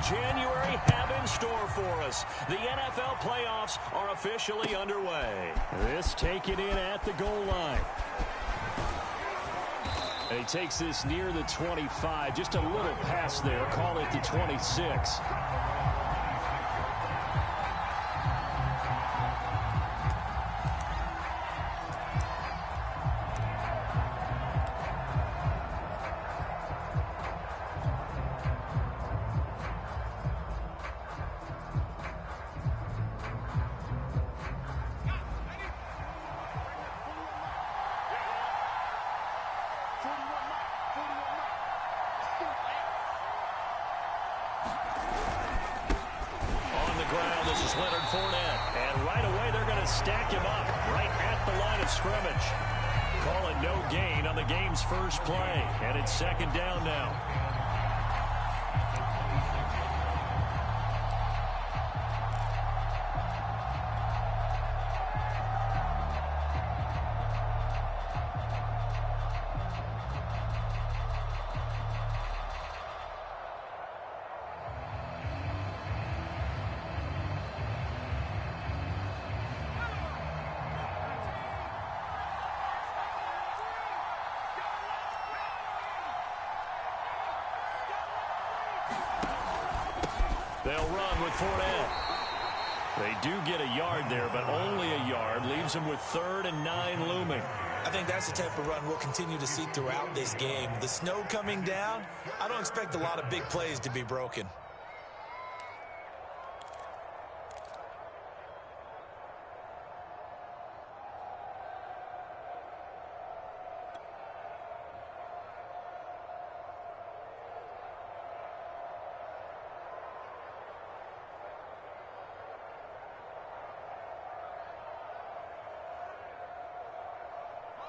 January have in store for us? The NFL playoffs are officially underway. This taken in at the goal line. And he takes this near the 25. Just a little pass there. Call it the 26. And right away, they're going to stack him up right at the line of scrimmage. Call it no gain on the game's first play. And it's second down now. They'll run with Fournette. They do get a yard there, but only a yard. Leaves them with 3rd and 9 looming. I think that's the type of run we'll continue to see throughout this game. The snow coming down, I don't expect a lot of big plays to be broken.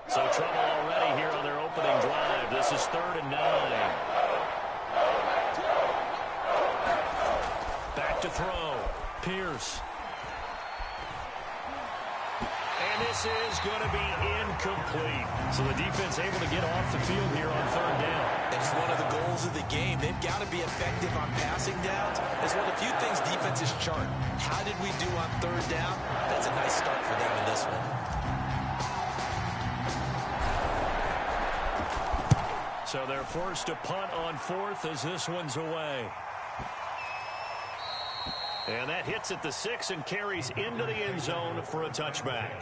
So trouble already here on their opening drive. This is 3rd and 9. Back to throw. Pierce. And this is going to be incomplete. So the defense able to get off the field here on 3rd down. It's one of the goals of the game. They've got to be effective on passing downs. It's one of the few things defenses chart. How did we do on 3rd down? That's a nice start for them in this one. So they're forced to punt on 4th as this one's away. And that hits at the 6 and carries into the end zone for a touchback.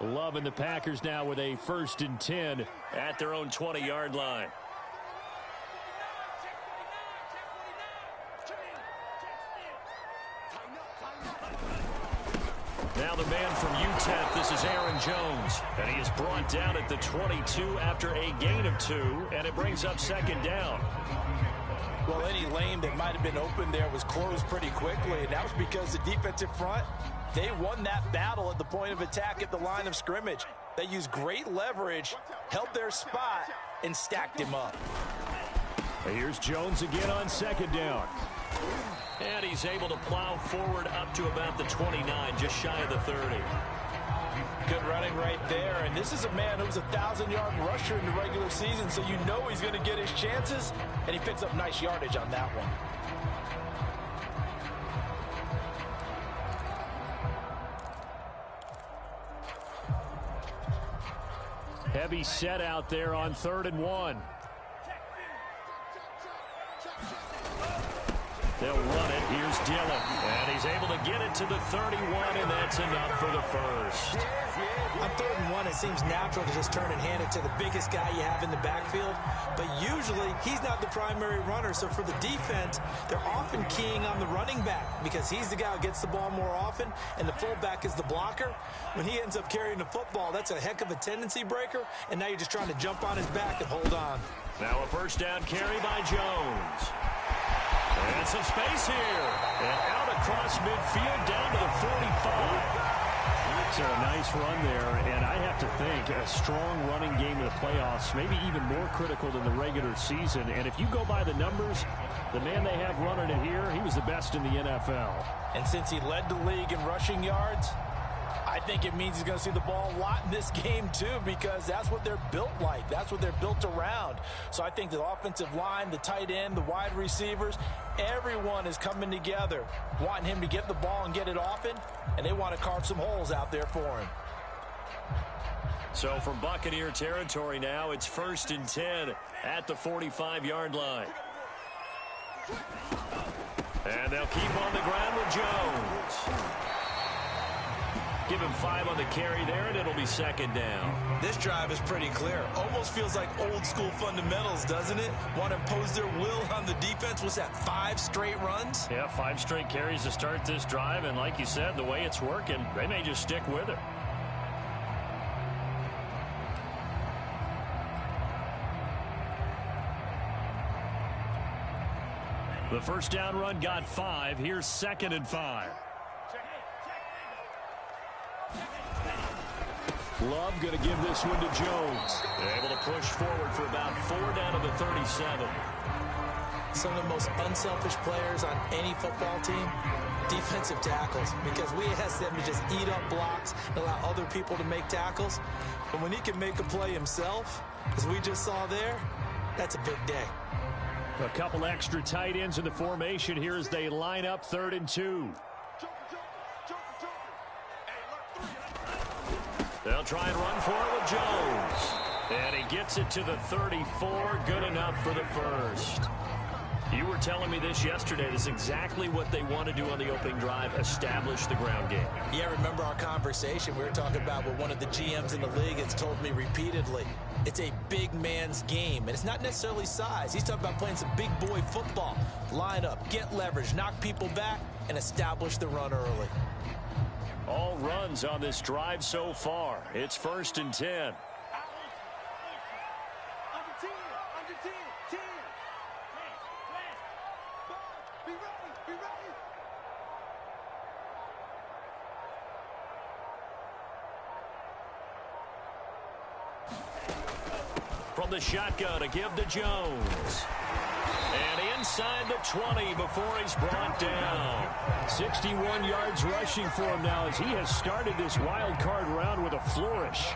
Loving the Packers now with a 1st and 10 at their own 20-yard line. Now the man from UTEP, this is Aaron Jones. And he is brought down at the 22 after a gain of 2, and it brings up 2nd down. Well, any lane that might have been open there was closed pretty quickly, and that was because the defensive front, they won that battle at the point of attack at the line of scrimmage. They used great leverage, held their spot, and stacked him up. Here's Jones again on 2nd down. And he's able to plow forward up to about the 29, just shy of the 30. Good running right there, and this is a man who was a 1,000-yard rusher in the regular season, so you know he's going to get his chances, and he picks up nice yardage on that one. Heavy set out there on 3rd and 1. They'll run it. Here's Dillon. And he's able to get it to the 31, and that's enough for the first. On 3rd and 1, it seems natural to just turn and hand it to the biggest guy you have in the backfield. But usually, he's not the primary runner. So for the defense, they're often keying on the running back because he's the guy who gets the ball more often, and the fullback is the blocker. When he ends up carrying the football, that's a heck of a tendency breaker, and now you're just trying to jump on his back and hold on. Now a 1st down carry by Jones. And some space here. And out across midfield down to the 45. So a nice run there, and I have to think a strong running game in the playoffs, maybe even more critical than the regular season. And if you go by the numbers, the man they have running it here, he was the best in the NFL. And since he led the league in rushing yards, I think it means he's going to see the ball a lot in this game, too, because that's what they're built like. That's what they're built around. So I think the offensive line, the tight end, the wide receivers, everyone is coming together, wanting him to get the ball and get it often, and they want to carve some holes out there for him. So from Buccaneer territory now, it's 1st and 10 at the 45-yard line. And they'll keep on the ground with Jones. Give him 5 on the carry there, and it'll be 2nd down. This drive is pretty clear. Almost feels like old school fundamentals, doesn't it? Want to impose their will on the defense. What's that, 5 straight runs? Yeah, 5 straight carries to start this drive, and like you said, the way it's working, they may just stick with it. The first down run got 5. Here's 2nd and 5. Love going to give this one to Jones. They're able to push forward for about 4 down to the 37. Some of the most unselfish players on any football team, defensive tackles, because we ask them to just eat up blocks and allow other people to make tackles. But when he can make a play himself, as we just saw there, that's a big day. A couple extra tight ends in the formation here as they line up 3rd and 2. They'll try and run for it with Jones. And he gets it to the 34. Good enough for the first. You were telling me this yesterday. This is exactly what they want to do on the opening drive, establish the ground game. Yeah, remember our conversation. We were talking about what one of the GMs in the league has told me repeatedly. It's a big man's game, and it's not necessarily size. He's talking about playing some big boy football. Line up, get leverage, knock people back, and establish the run early. All runs on this drive so far. It's 1st and 10. From the shotgun to give to Jones. And inside the 20 before he's brought down. 61 yards rushing for him now as he has started this wild card round with a flourish.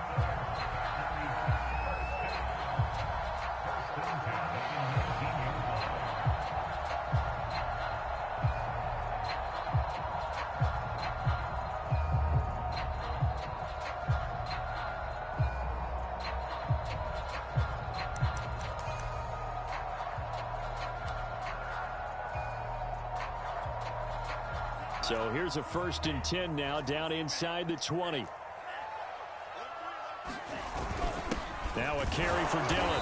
So here's a 1st and 10 now down inside the 20. Now a carry for Dillon.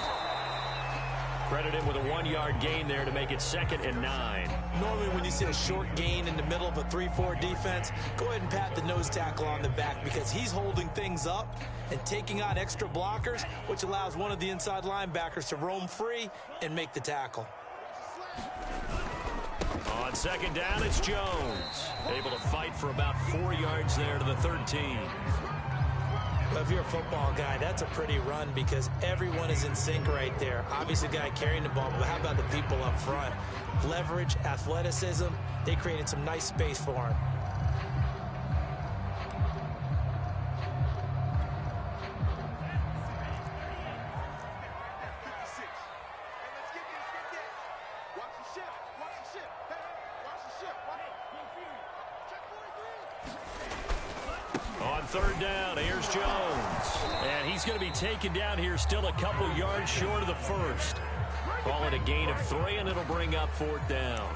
Credit him with a 1-yard gain there to make it 2nd and 9. Normally when you see a short gain in the middle of a 3-4 defense, go ahead and pat the nose tackle on the back because he's holding things up and taking on extra blockers, which allows one of the inside linebackers to roam free and make the tackle. On 2nd down, it's Jones. Able to fight for about 4 yards there to the 13. Well, if you're a football guy, that's a pretty run because everyone is in sync right there. Obviously, the guy carrying the ball, but how about the people up front? Leverage, athleticism, they created some nice space for him. On 3rd down, here's Jones. And he's going to be taken down here still a couple yards short of the first. Call it a gain of 3, and it'll bring up 4th down.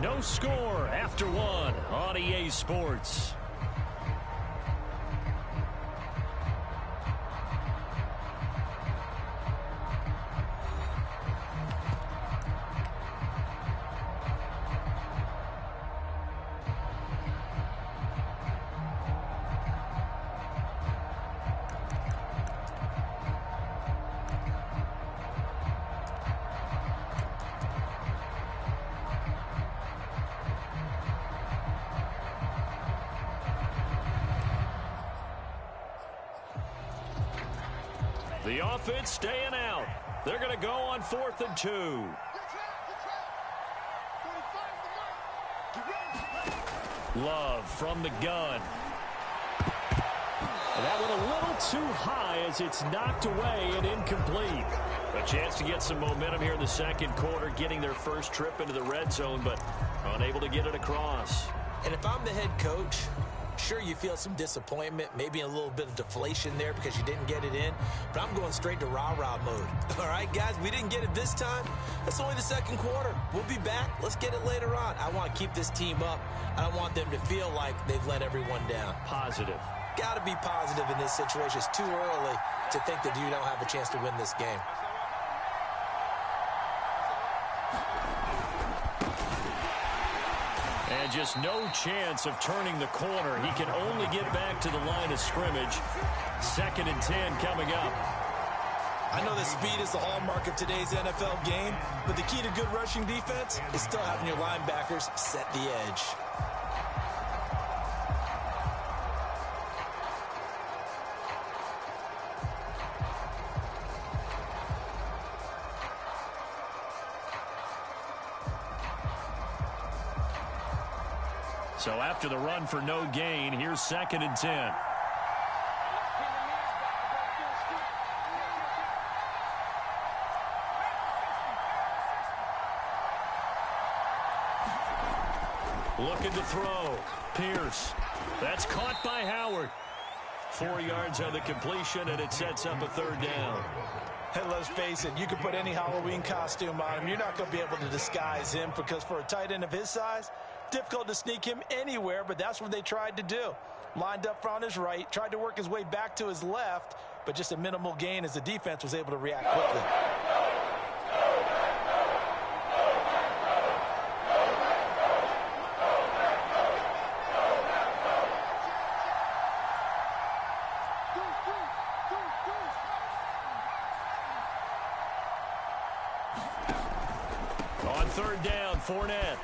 No score after 1 on EA Sports. The offense staying out. They're going to go on 4th and 2. Love from the gun. That one a little too high as it's knocked away and incomplete. A chance to get some momentum here in the second quarter, getting their first trip into the red zone, but unable to get it across. And if I'm the head coach, sure, you feel some disappointment, maybe a little bit of deflation there because you didn't get it in, but I'm going straight to rah-rah mode. All right, guys, we didn't get it this time. That's only the second quarter. We'll be back. Let's get it later on. I want to keep this team up. I don't want them to feel like they've let everyone down. Positive. Got to be positive in this situation. It's too early to think that you don't have a chance to win this game. And just no chance of turning the corner. He can only get back to the line of scrimmage. 2nd and 10 coming up. I know that speed is the hallmark of today's NFL game, but the key to good rushing defense is still having your linebackers set the edge. So after the run for no gain, here's 2nd and 10. Looking to throw. Pierce. That's caught by Howard. 4 yards on the completion, and it sets up a 3rd down. Hey, let's face it, you can put any Halloween costume on him. You're not going to be able to disguise him because for a tight end of his size, difficult to sneak him anywhere, but that's what they tried to do. Lined up on his right, tried to work his way back to his left, but just a minimal gain as the defense was able to react quickly. On 3rd down, Fournette.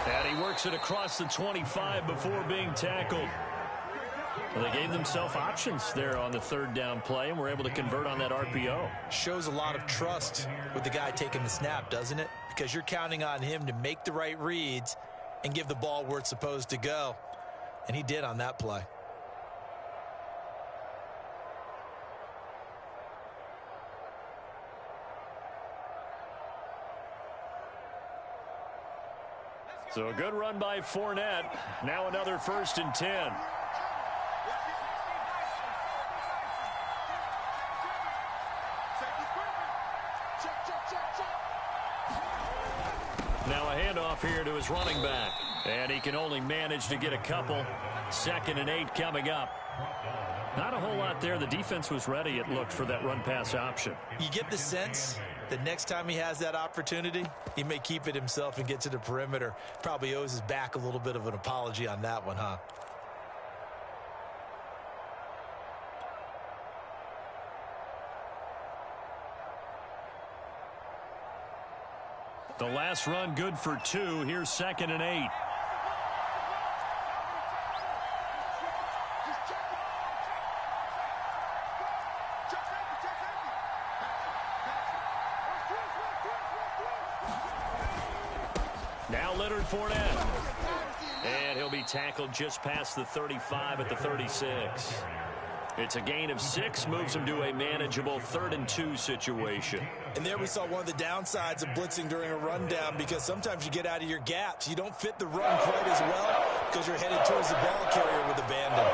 And he works it across the 25 before being tackled. Well, they gave themselves options there on the 3rd down play and were able to convert on that RPO. Shows a lot of trust with the guy taking the snap, doesn't it? Because you're counting on him to make the right reads and give the ball where it's supposed to go. And he did on that play. So a good run by Fournette. Now another 1st and 10. Now a handoff here to his running back. And he can only manage to get a couple. 2nd and 8 coming up. Not a whole lot there. The defense was ready, it looked, for that run-pass option. You get the sense that next time he has that opportunity, he may keep it himself and get to the perimeter. Probably owes his back a little bit of an apology on that one, huh? The last run good for 2. Here's 2nd and 8. Now Leonard Fournette. And he'll be tackled just past the 35 at the 36. It's a gain of 6, moves him to a manageable 3rd and 2 situation. And there we saw one of the downsides of blitzing during a rundown, because sometimes you get out of your gaps. You don't fit the run quite as well because you're headed towards the ball carrier with abandon.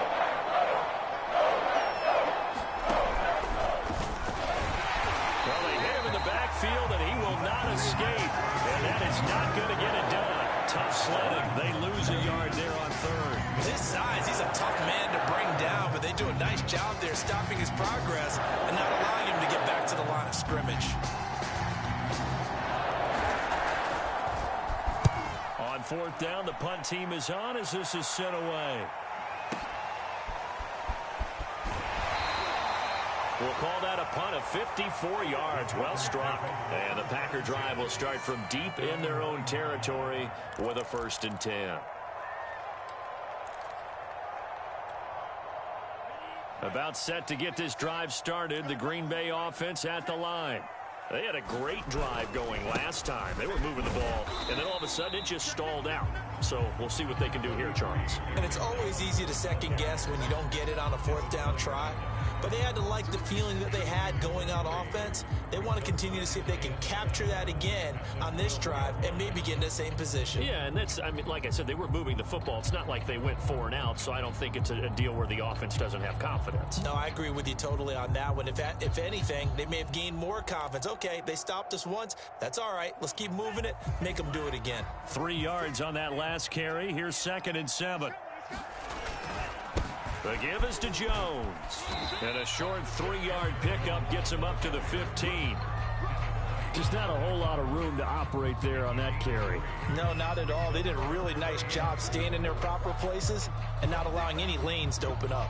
Well, they hit him in the backfield, and he will not escape. And that is not going to get it done. Tough sledding. They lose a yard there on 3rd. With his size, he's a tough man to bring down, but they do a nice job there stopping his progress and not allowing him to get back to the line of scrimmage. On 4th down, the punt team is on as this is sent away. We'll call that a punt of 54 yards. Well struck. And the Packer drive will start from deep in their own territory with a 1st and 10. About set to get this drive started. The Green Bay offense at the line. They had a great drive going last time. They were moving the ball, and then all of a sudden it just stalled out. So we'll see what they can do here, Charles. And it's always easy to second guess when you don't get it on a fourth down try. But they had to like the feeling that they had going on offense. They want to continue to see if they can capture that again on this drive and maybe get in the same position. Yeah, and that's, I mean, like I said, they were moving the football. It's not like they went 4 and out, so I don't think it's a deal where the offense doesn't have confidence. No, I agree with you totally on that one. If anything, they may have gained more confidence. Okay, they stopped us once. That's all right. Let's keep moving it. Make them do it again. 3 yards on that last carry. Here's 2nd and 7. The give is to Jones. And a short 3-yard pickup gets him up to the 15. Just not a whole lot of room to operate there on that carry. No, not at all. They did a really nice job staying in their proper places and not allowing any lanes to open up.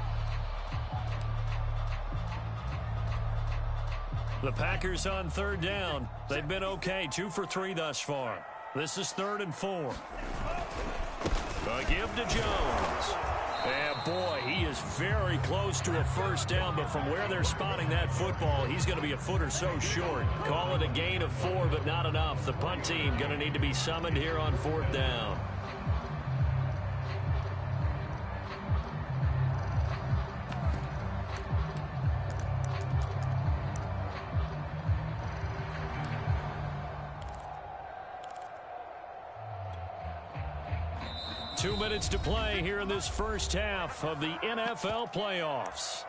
The Packers on 3rd down. They've been okay, 2 for 3 thus far. This is 3rd and 4. A give to Jones. And boy, he is very close to a first down, but from where they're spotting that football, he's going to be a foot or so short. Call it a gain of 4, but not enough. The punt team going to need to be summoned here on 4th down. Two minutes to play here in this first half of the NFL playoffs.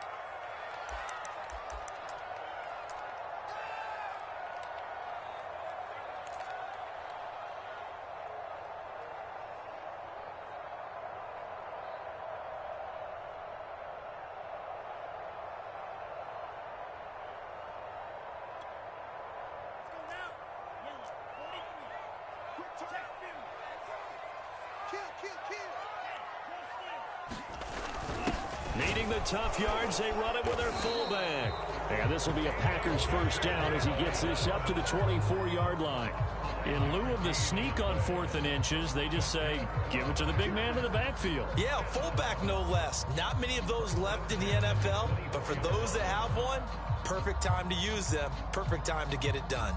Needing the tough yards, they run it with their fullback. And this will be a Packers first down as he gets this up to the 24-yard line. In lieu of the sneak on 4th and inches, they just say, give it to the big man in the backfield. Yeah, fullback no less. Not many of those left in the NFL, but for those that have one, perfect time to use them, perfect time to get it done.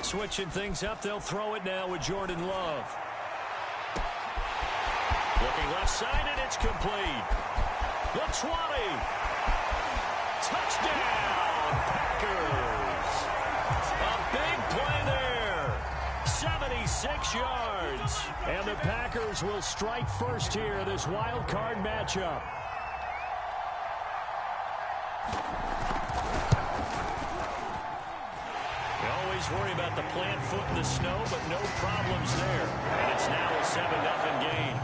Switching things up, they'll throw it now with Jordan Love. Looking left side, and it's complete. The 20. Touchdown, Packers. A big play there. 76 yards. And the Packers will strike first here, this wild card matchup. Worry about the plant foot in the snow, but no problems there. And it's now a 7-0 game.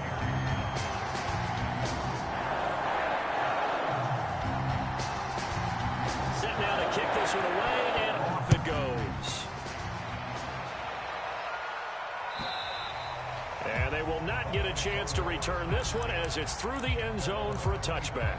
Set now to kick this one away, and off it goes. And they will not get a chance to return this one as it's through the end zone for a touchback.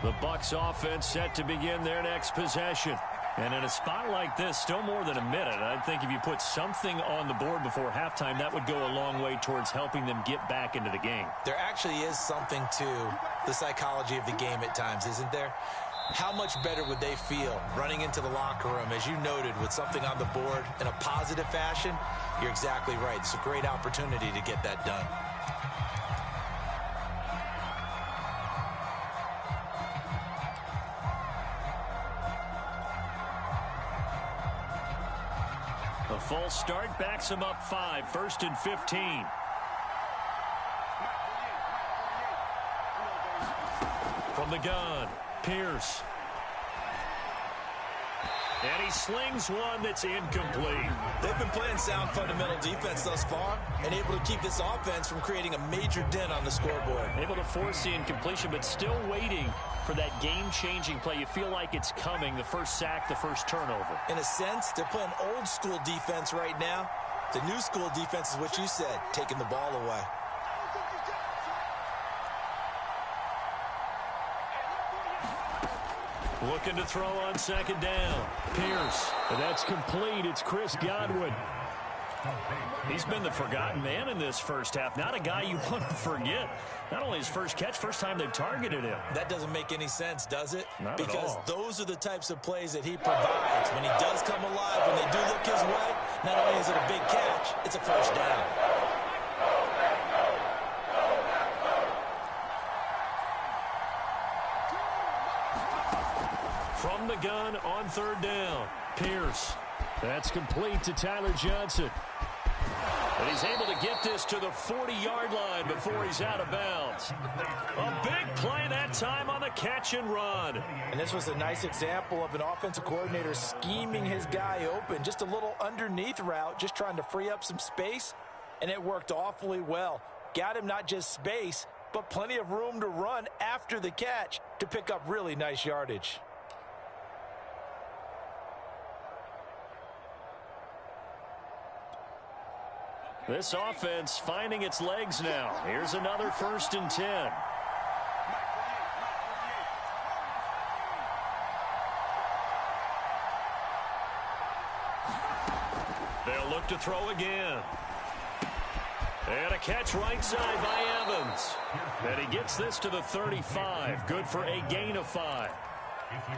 The Bucs offense set to begin their next possession. And in a spot like this, still more than a minute, I think if you put something on the board before halftime, that would go a long way towards helping them get back into the game. There actually is something to the psychology of the game at times, isn't there? How much better would they feel running into the locker room, as you noted, with something on the board in a positive fashion? You're exactly right. It's a great opportunity to get that done. A false start backs him up 5, 1st and 15. From the gun, Pierce. And he slings one that's incomplete. They've been playing sound fundamental defense thus far and able to keep this offense from creating a major dent on the scoreboard. Able to force the incompletion, but still waiting for that game-changing play. You feel like it's coming, the first sack, the first turnover. In a sense, they're playing old-school defense right now. The new-school defense is what you said, taking the ball away. Looking to throw on second down. Pierce. And that's complete. It's Chris Godwin. He's been the forgotten man in this first half. Not a guy you want to forget. Not only his first catch, first time they've targeted him. That doesn't make any sense, does it? Not because at all. Those are the types of plays that he provides. When he does come alive, when they do look his way, not only is it a big catch, it's a first down. From the gun on third down. Pierce. That's complete to Tyler Johnson. And he's able to get this to the 40-yard line before he's out of bounds. A big play that time on the catch and run. And this was a nice example of an offensive coordinator scheming his guy open. Just a little underneath route, just trying to free up some space, and it worked awfully well. Got him not just space, but plenty of room to run after the catch to pick up really nice yardage. This offense finding its legs now. Here's another 1st and 10. They'll look to throw again. And a catch right side by Evans. And he gets this to the 35. Good for a gain of 5.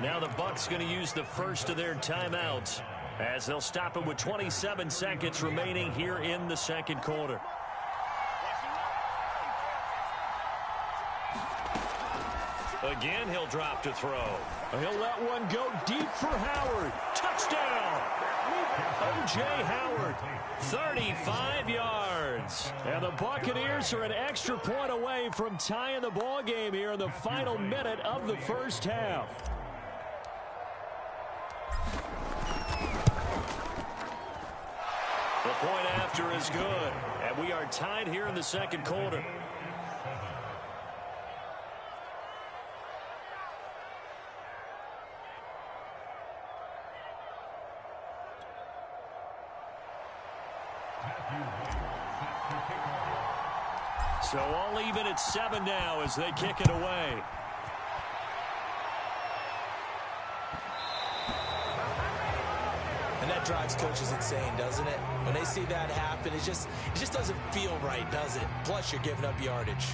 Now the Bucs going to use the first of their timeouts, as they'll stop it with 27 seconds remaining here in the second quarter. Again, he'll drop to throw. He'll let one go deep for Howard. Touchdown! O.J. Howard, 35 yards. And the Buccaneers are an extra point away from tying the ball game here in the final minute of the first half. The point after is good, and we are tied here in the second quarter. So all even at 7 now as they kick it away. And that drives coaches insane, doesn't it? When they see that happen, it just doesn't feel right, does it? Plus, you're giving up yardage.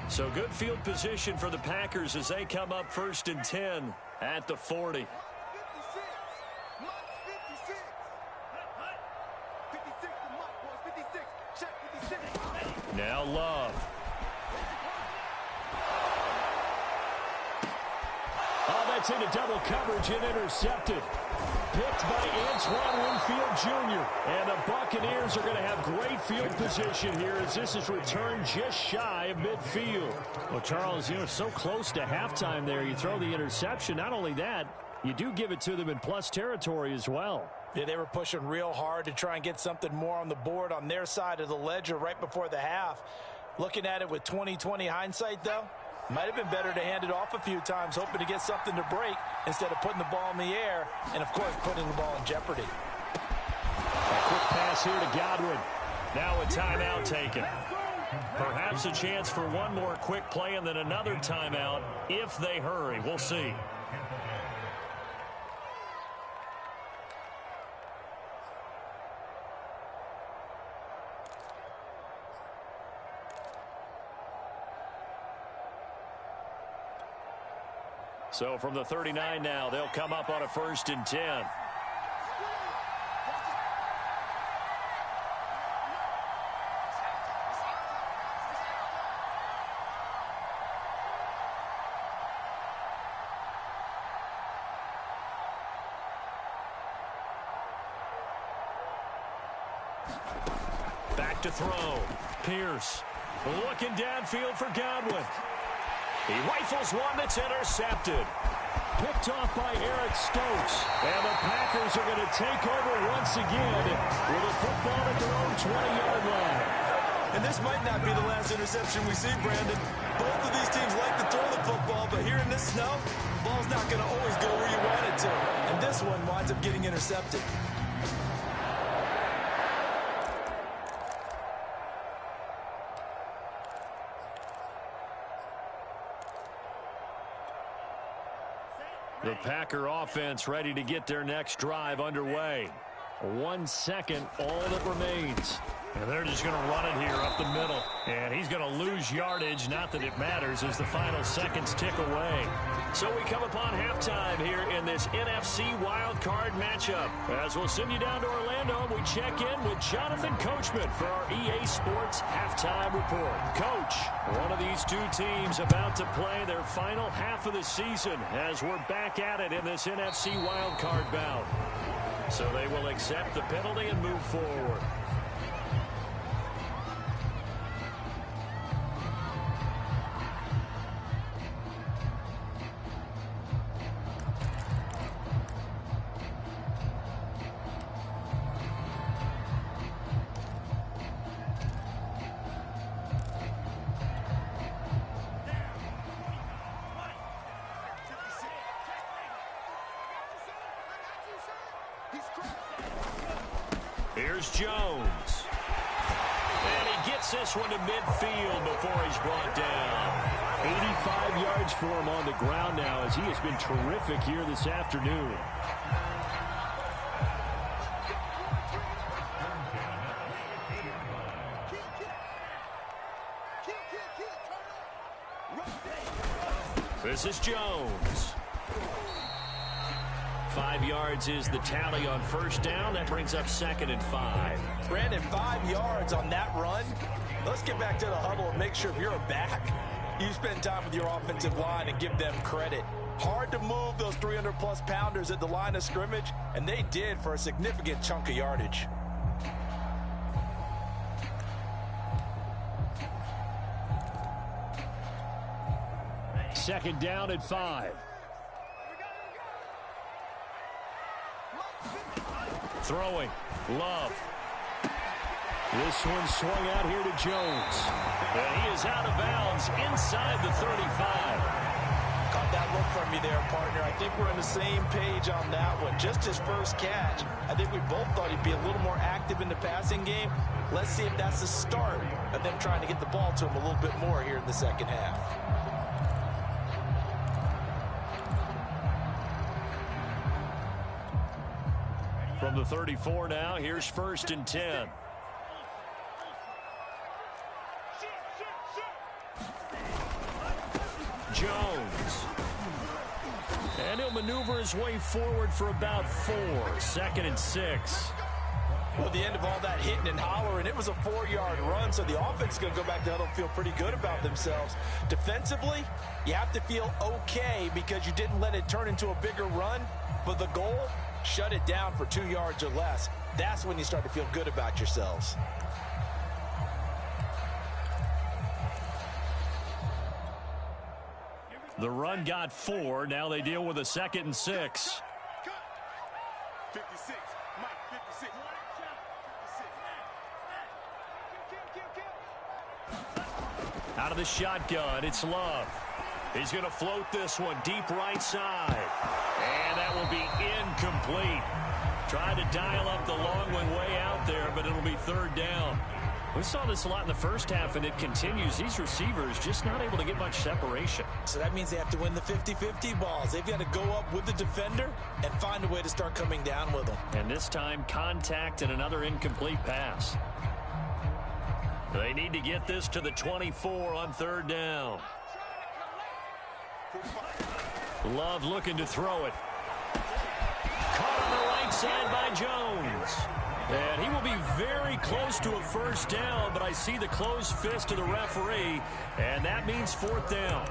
So good field position for the Packers as they come up 1st and 10 at the 40. Now Love. Oh, that's into double coverage and intercepted. Picked by Antoine Winfield Jr. And the Buccaneers are going to have great field position here as this is returned just shy of midfield. Well, Charles, you know, so close to halftime there. You throw the interception. Not only that, you do give it to them in plus territory as well. Yeah, they were pushing real hard to try and get something more on the board on their side of the ledger right before the half. Looking at it with 20/20 hindsight, though, might have been better to hand it off a few times, hoping to get something to break instead of putting the ball in the air and, of course, putting the ball in jeopardy. A quick pass here to Godwin. Now a timeout taken. Perhaps a chance for one more quick play and then another timeout if they hurry. We'll see. So from the 39 now, they'll come up on a 1st and 10. back to throw. Pierce looking downfield for Godwin. He rifles one that's intercepted. Picked off by Eric Stokes. And the Packers are going to take over once again with a football at their own 20-yard line. And this might not be the last interception we see, Brandon. Both of these teams like to throw the football, but here in this snow, the ball's not going to always go where you want it to. And this one winds up getting intercepted. The Packer offense ready to get their next drive underway. 1 second, all that remains. And they're just going to run it here up the middle. And he's going to lose yardage, not that it matters, as the final seconds tick away. So we come upon halftime here in this NFC wildcard matchup. As we'll send you down to Orlando, we check in with Jonathan Coachman for our EA Sports Halftime Report. Coach, one of these two teams about to play their final half of the season as we're back at it in this NFC wildcard bout. So they will accept the penalty and move forward. Here's Jones. And he gets this one to midfield before he's brought down. 85 yards for him on the ground now as he has been terrific here this afternoon. This is Jones. 5 yards is the tally on first down. That brings up 2nd and 5. Brandon, 5 yards on that run. Let's get back to the huddle and make sure if you're a back, you spend time with your offensive line and give them credit. Hard to move those 300-plus pounders at the line of scrimmage, and they did for a significant chunk of yardage. Second down at 5. Throwing. Love. This one swung out here to Jones. And he is out of bounds inside the 35. Caught that look from me there, partner. I think we're on the same page on that one. Just his first catch. I think we both thought he'd be a little more active in the passing game. Let's see if that's the start of them trying to get the ball to him a little bit more here in the second half. From the 34 now, here's 1st and 10. Jones. And he'll maneuver his way forward for about 4. 2nd and 6. Well, the end of all that hitting and hollering, it was a 4-yard run, so the offense is going to go back to huddle and feel pretty good about themselves. Defensively, you have to feel okay because you didn't let it turn into a bigger run, but the goal, shut it down for 2 yards or less. That's when you start to feel good about yourselves. The run got 4. Now they deal with a 2nd and 6. 56. Mike, 56. Out of the shotgun, it's Love. He's going to float this one deep right side. And that will be incomplete. Tried to dial up the long one way out there, but it'll be 3rd down. We saw this a lot in the first half, and it continues. These receivers just not able to get much separation. So that means they have to win the 50-50 balls. They've got to go up with the defender and find a way to start coming down with them. And this time, contact and another incomplete pass. They need to get this to the 24 on 3rd down. Love looking to throw it. Caught on the right side by Jones. And he will be very close to a 1st down, but I see the closed fist of the referee, and that means 4th down.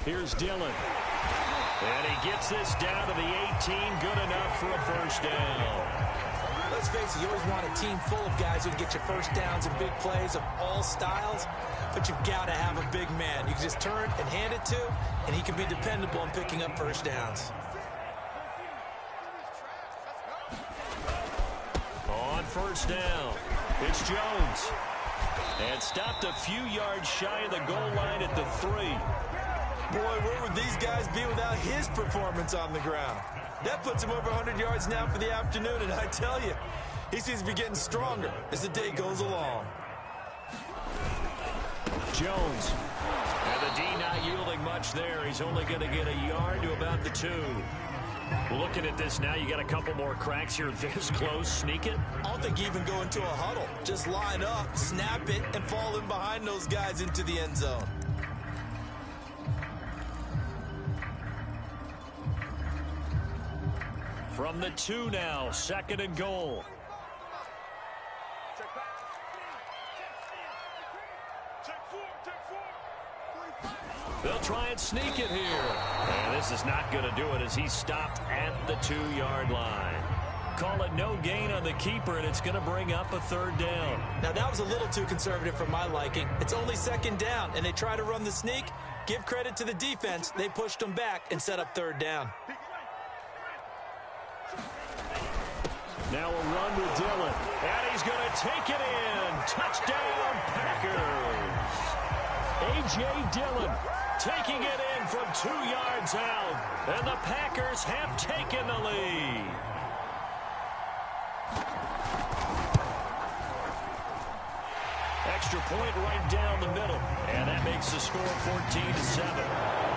Here's Dillon. And he gets this down to the 18. Good enough for a first down. Let's face it, you always want a team full of guys who can get you first downs and big plays of all styles, but you've got to have a big man. You can just turn and hand it to, and he can be dependable in picking up first downs. On first down, it's Jones. And stopped a few yards shy of the goal line at the 3. Boy, where would these guys be without his performance on the ground? That puts him over 100 yards now for the afternoon, and I tell you, he seems to be getting stronger as the day goes along. Jones. And the D not yielding much there. He's only going to get a yard to about the 2. Looking at this now, you got a couple more cracks here this close. Sneak it. I don't think you even go into a huddle. Just line up, snap it, and fall in behind those guys into the end zone. From the 2 now, 2nd and goal. They'll try and sneak it here. And this is not going to do it as he's stopped at the 2-yard line. Call it no gain on the keeper, and it's going to bring up a 3rd down. Now, that was a little too conservative for my liking. It's only 2nd down, and they try to run the sneak. Give credit to the defense. They pushed them back and set up 3rd down. Now a run with Dillon, and he's going to take it in. Touchdown, Packers. A.J. Dillon taking it in from 2 yards out, and the Packers have taken the lead. Extra point right down the middle, and that makes the score 14-7.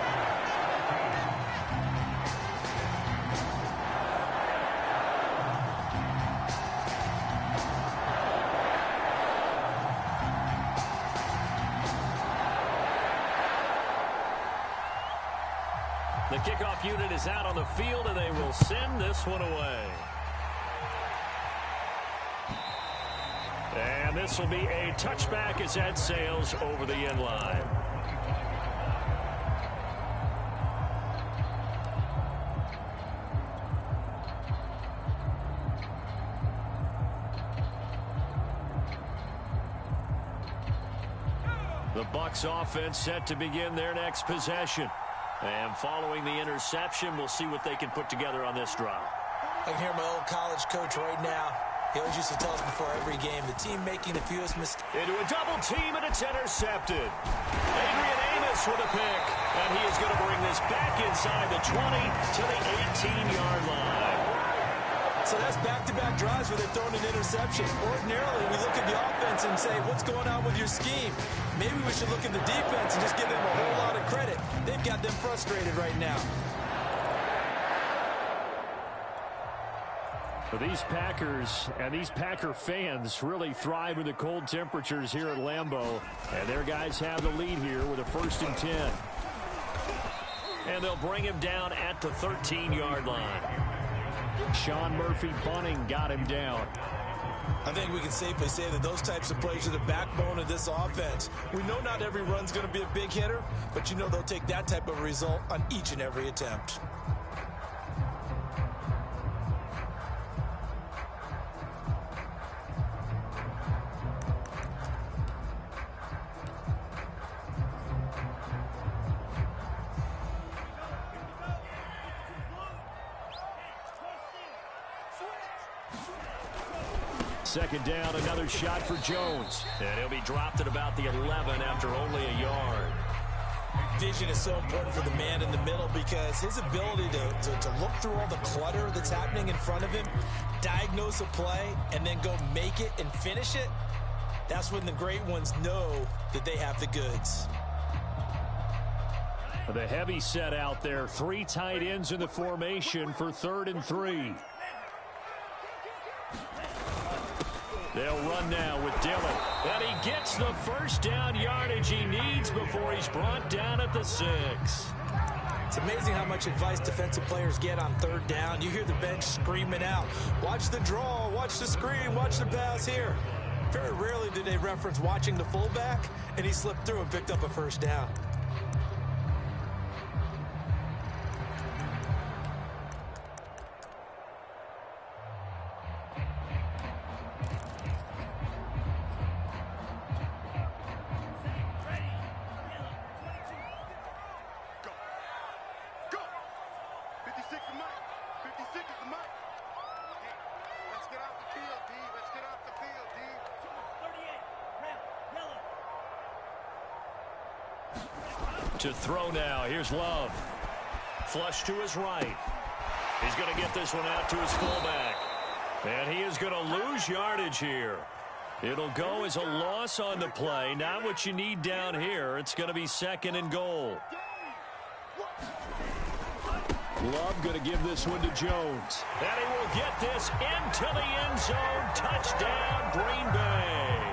The kickoff unit is out on the field, and they will send this one away. And this will be a touchback as that sails over the end line. The Bucs offense set to begin their next possession. And following the interception, we'll see what they can put together on this drive. I can hear my old college coach right now. He always used to tell us before every game, the team making the fewest mistakes. Into a double team, and it's intercepted. Adrian Amos with a pick. And he is going to bring this back inside the 20 to the 18-yard line. So that's back-to-back drives where they've thrown an interception. Ordinarily, we look at the offense and say, what's going on with your scheme? Maybe we should look at the defense and just give them a whole lot of credit. They've got them frustrated right now. But these Packers and these Packer fans really thrive in the cold temperatures here at Lambeau. And their guys have the lead here with a 1st and 10. And they'll bring him down at the 13-yard line. Sean Murphy bunting got him down. I think we can safely say that those types of plays are the backbone of this offense. We know not every run's going to be a big hitter, but you know they'll take that type of result on each and every attempt. Second down, another shot for Jones. And he'll be dropped at about the 11 after only a yard. Vision is so important for the man in the middle because his ability to look through all the clutter that's happening in front of him, diagnose a play, and then go make it and finish it, that's when the great ones know that they have the goods. The heavy set out there. 3 tight ends in the formation for 3rd and 3. They'll run now with Dillon. And he gets the first down yardage he needs before he's brought down at the 6. It's amazing how much advice defensive players get on 3rd down. You hear the bench screaming out, watch the draw, watch the screen, watch the pass here. Very rarely do they reference watching the fullback, and he slipped through and picked up a 1st down. To throw now. Here's Love. Flush to his right. He's going to get this one out to his fullback. And he is going to lose yardage here. It'll go as a loss on the play. Not what you need down here. It's going to be second and goal. Love going to give this one to Jones. And he will get this into the end zone. Touchdown, Green Bay.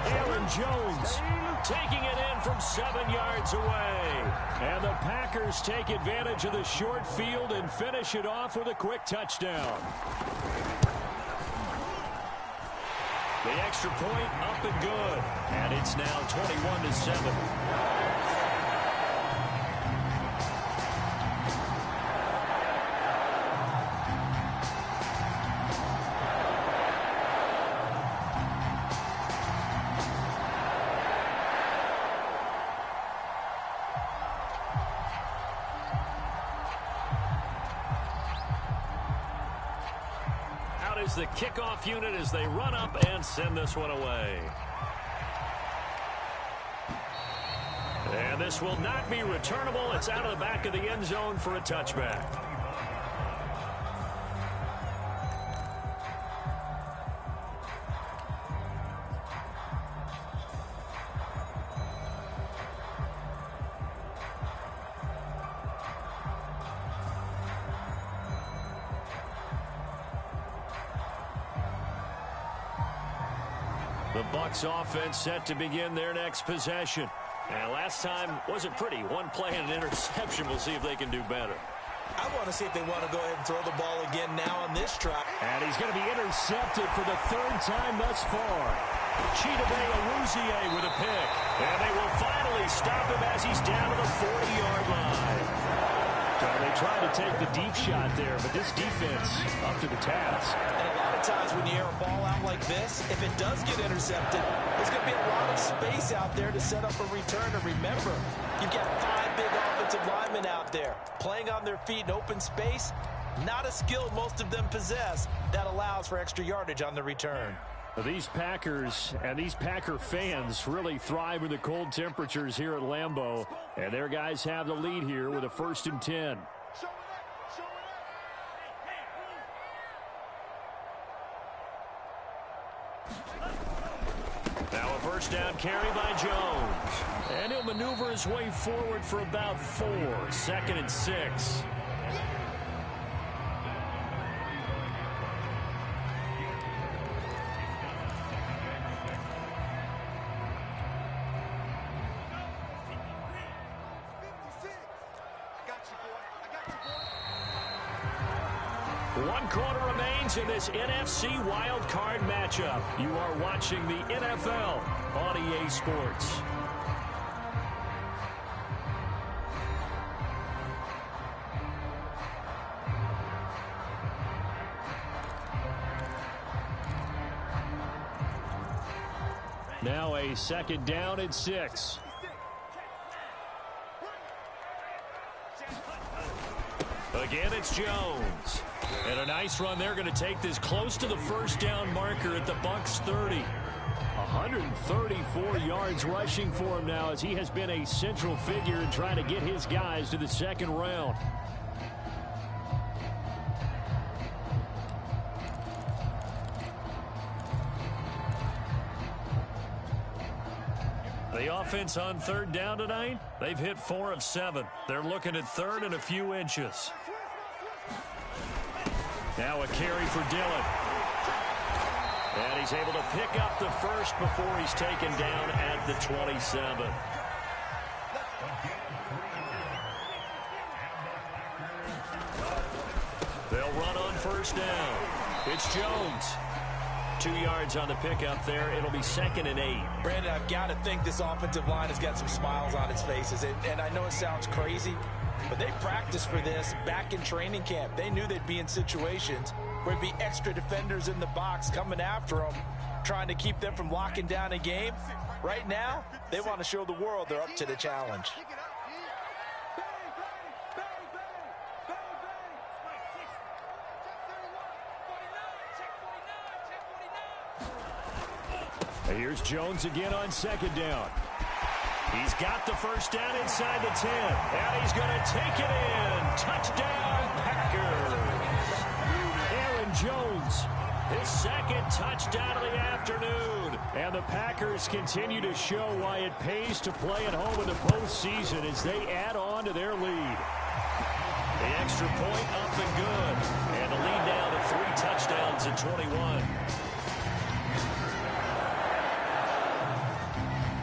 Aaron Jones taking it in from 7 yards away. And the Packers take advantage of the short field and finish it off with a quick touchdown. The extra point up and good. And it's now 21-7. The kickoff unit as they run up and send this one away. And this will not be returnable. It's out of the back of the end zone for a touchback. The Bucs offense set to begin their next possession. And last time wasn't pretty. One play and an interception. We'll see if they can do better. I want to see if they want to go ahead and throw the ball again now on this try. And he's going to be intercepted for the third time thus far. Chidobe Awuzie with a pick. And they will finally stop him as he's down to the 40-yard line. They tried to take the deep shot there, but this defense up to the task. And a lot of times when you air a ball out like this, if it does get intercepted, there's going to be a lot of space out there to set up a return. And remember, you've got 5 big offensive linemen out there playing on their feet in open space. Not a skill most of them possess that allows for extra yardage on the return. These Packers and these Packer fans really thrive in the cold temperatures here at Lambeau. And their guys have the lead here with a 1st and 10. Now a first down carry by Jones. And he'll maneuver his way forward for about 4. 2nd and 6. One quarter remains in this NFC wild card matchup. You are watching the NFL on EA Sports. Now a 2nd down and 6. Again, it's Jones. And a nice run. They're going to take this close to the 1st down marker at the Bucs 30. 134 yards rushing for him now as he has been a central figure in trying to get his guys to the 2nd round. The offense on 3rd down tonight, they've hit 4 of 7. They're looking at 3rd and a few inches. Now a carry for Dillon. And he's able to pick up the first before he's taken down at the 27. They'll run on 1st down. It's Jones. 2 yards on the pickup there. It'll be 2nd and 8. Brandon, I've got to think this offensive line has got some smiles on its faces. And I know it sounds crazy, but they practiced for this back in training camp. They knew they'd be in situations where there'd be extra defenders in the box coming after them, trying to keep them from locking down a game. Right now, they want to show the world they're up to the challenge. And here's Jones again on second down. He's got the first down inside the 10. And he's going to take it in. Touchdown, Packers. Aaron Jones, his second touchdown of the afternoon. And the Packers continue to show why it pays to play at home in the postseason as they add on to their lead. The extra point up and good. And the lead now to 3 touchdowns at 21.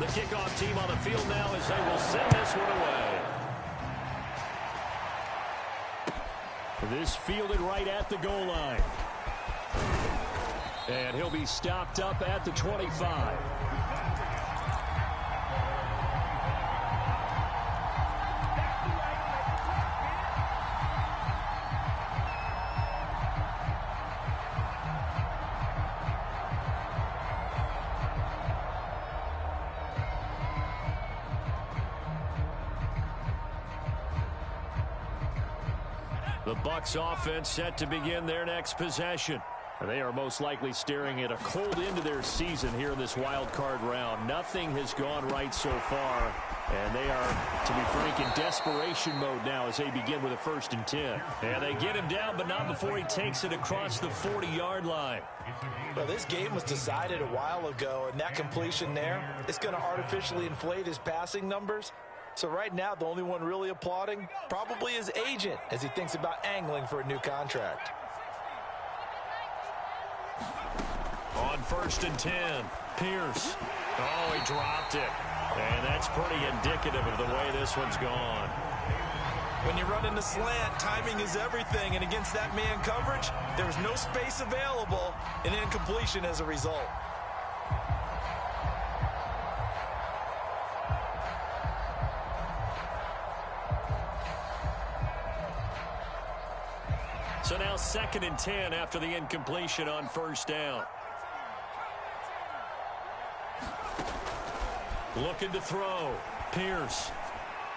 The kickoff team on the field now as they will send this one away. This fielded right at the goal line. And he'll be stopped up at the 25. The Bucs offense set to begin their next possession. They are most likely staring at a cold end to their season here in this wild card round. Nothing has gone right so far, and they are, to be frank, in desperation mode now as they begin with a 1st and 10. And they get him down, but not before he takes it across the 40-yard line. Well, this game was decided a while ago, and that completion there is going to artificially inflate his passing numbers. So right now, the only one really applauding probably his agent as he thinks about angling for a new contract. On 1st and 10, Pierce. Oh, he dropped it. And that's pretty indicative of the way this one's gone. When you run in the slant, timing is everything. And against that man coverage, there was no space available, and incompletion as a result. So now 2nd and 10 after the incompletion on 1st down. Looking to throw. Pierce.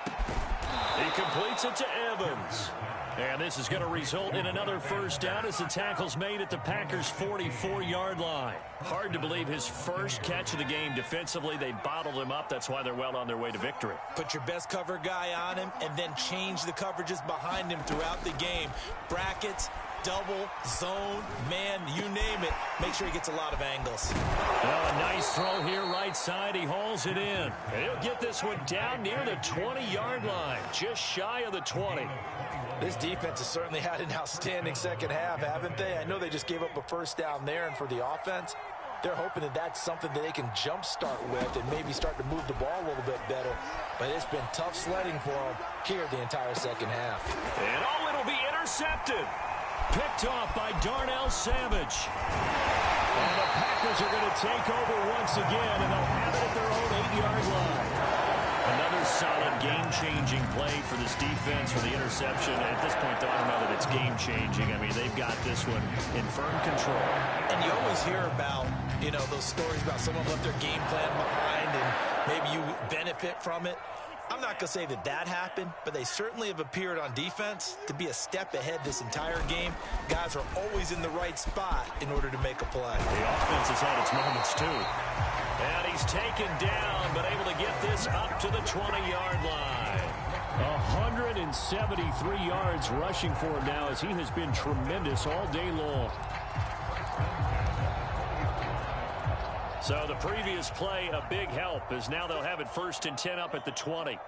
He completes it to Evans. And this is going to result in another 1st down as the tackle's made at the Packers' 44-yard line. Hard to believe his first catch of the game defensively. They bottled him up. That's why they're well on their way to victory. Put your best cover guy on him and then change the coverages behind him throughout the game. Brackets, double, zone, man, you name it. Make sure he gets a lot of angles. Oh, a nice throw here right side. He hauls it in. And he'll get this one down near the 20-yard line, just shy of the 20. This defense has certainly had an outstanding second half, haven't they? I know they just gave up a 1st down there, and for the offense, they're hoping that that's something that they can jumpstart with and maybe start to move the ball a little bit better. But it's been tough sledding for them here the entire second half. And oh, it'll be intercepted. Picked off by Darnell Savage. And the Packers are going to take over once again, and they'll have it at their own 8-yard line. Another solid game-changing play for this defense for the interception. At this point, though, I don't know that it's game-changing. I mean, they've got this one in firm control. And you always hear about, you know, those stories about someone left their game plan behind and maybe you benefit from it. I'm not going to say that that happened, but they certainly have appeared on defense to be a step ahead this entire game. Guys are always in the right spot in order to make a play. The offense has had its moments, too. And he's taken down, but able to get this up to the 20-yard line. 173 yards rushing for him now as he has been tremendous all day long. So the previous play, a big help, as now they'll have it 1st and 10 up at the 20.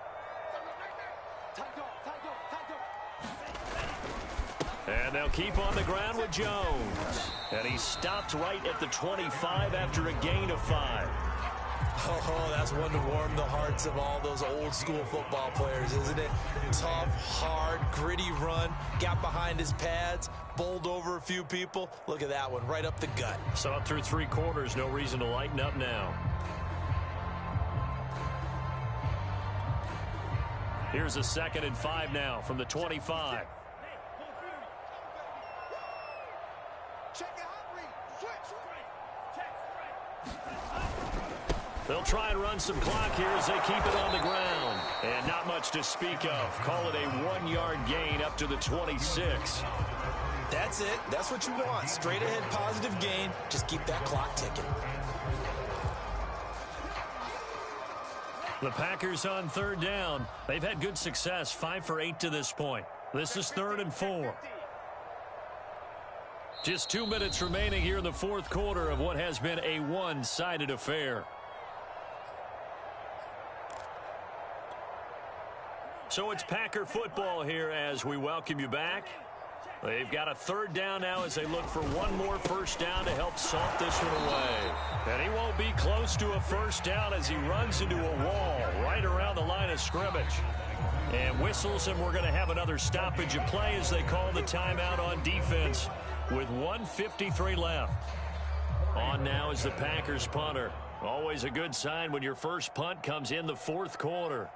And they'll keep on the ground with Jones. And he stopped right at the 25 after a gain of 5. Oh, that's one to warm the hearts of all those old school football players, isn't it? Tough, hard, gritty run, got behind his pads, bowled over a few people. Look at that one, right up the gut. So up through 3 quarters, no reason to lighten up now. Here's a 2nd and 5 now from the 25. They'll try and run some clock here as they keep it on the ground. And not much to speak of. Call it a 1-yard gain up to the 26. That's it. That's what you want. Straight ahead positive gain. Just keep that clock ticking. The Packers on third down. They've had good success, 5 for 8 to this point. This is 3rd and 4. Just 2 minutes remaining here in the fourth quarter of what has been a one-sided affair. So it's Packer football here as we welcome you back. They've got a third down now as they look for one more first down to help salt this one away. And he won't be close to a first down as he runs into a wall right around the line of scrimmage. And whistles, and we're going to have another stoppage of play as they call the timeout on defense with 1:53 left. On now is the Packers punter. Always a good sign when your first punt comes in the fourth quarter.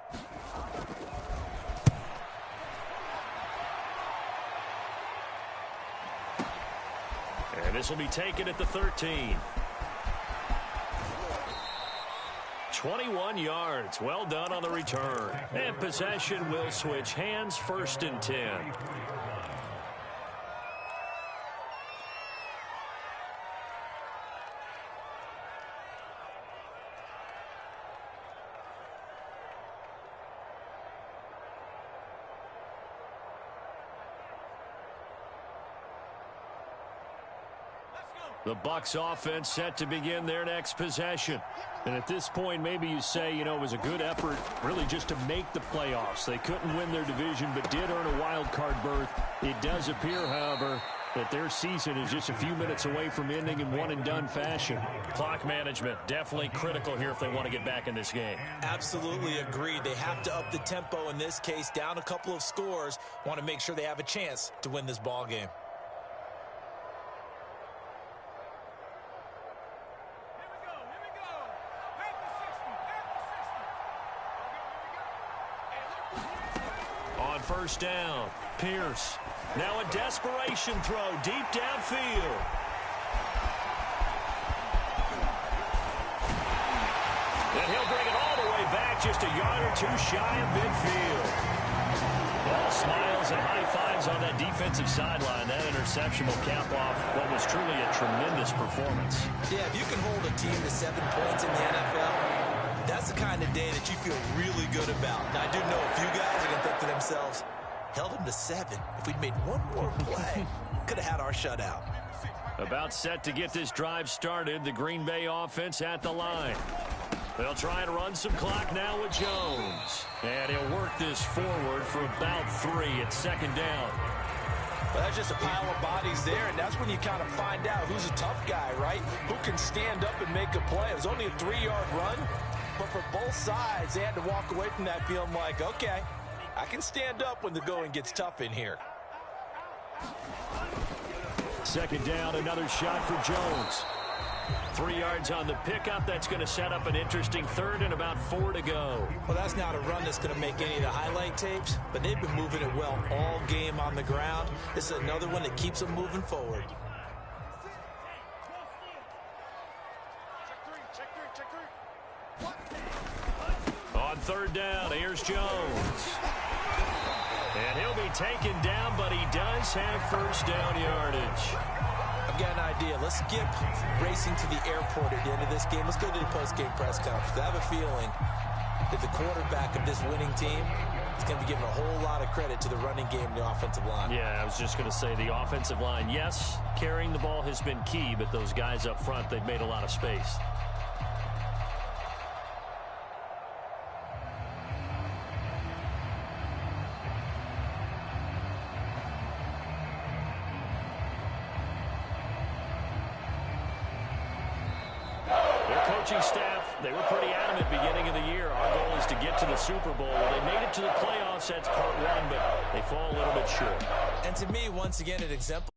And this will be taken at the 13. 21 yards. Well done on the return. And possession will switch hands, 1st and 10. The Bucs offense set to begin their next possession. And at this point, maybe you say, it was a good effort really just to make the playoffs. They couldn't win their division but did earn a wild card berth. It does appear, however, that their season is just a few minutes away from ending in one-and-done fashion. Clock management, definitely critical here if they want to get back in this game. Absolutely agreed. They have to up the tempo in this case, down a couple of scores. Want to make sure they have a chance to win this ball game. First down. Pierce. Now a desperation throw deep downfield. And he'll bring it all the way back, just a yard or two shy of midfield. All smiles and high fives on that defensive sideline. That interception will cap off what was truly a tremendous performance. Yeah, if you can hold a team to 7 points in the NFL, that's the kind of day that you feel really good about. Now, I do know a few guys are going to think to themselves, held them to 7. If we'd made one more play, could have had our shutout. About set to get this drive started. The Green Bay offense at the line. They'll try and run some clock now with Jones. And he'll work this forward for about 3 at 2nd down. Well, that's just a pile of bodies there, and that's when you kind of find out who's a tough guy, right? Who can stand up and make a play. It was only a 3-yard run, but for both sides, they had to walk away from that feeling like, okay, I can stand up when the going gets tough in here. 2nd down, another shot for Jones. 3 yards on the pickup. That's going to set up an interesting 3rd and about 4 to go. Well, that's not a run that's going to make any of the highlight tapes, but they've been moving it well all game on the ground. This is another one that keeps them moving forward. On 3rd down, here's Jones. And he'll be taken down, but he does have first down yardage. I've got an idea. Let's skip racing to the airport at the end of this game. Let's go to the post-game press conference. I have a feeling that the quarterback of this winning team is going to be giving a whole lot of credit to the running game and the offensive line. Yeah, I was just going to say the offensive line, yes, carrying the ball has been key, but those guys up front, they've made a lot of space. Coaching staff, they were pretty adamant beginning of the year. Our goal is to get to the Super Bowl. Well, they made it to the playoffs. That's part 1, but they fall a little bit short. And to me, once again, it exemplifies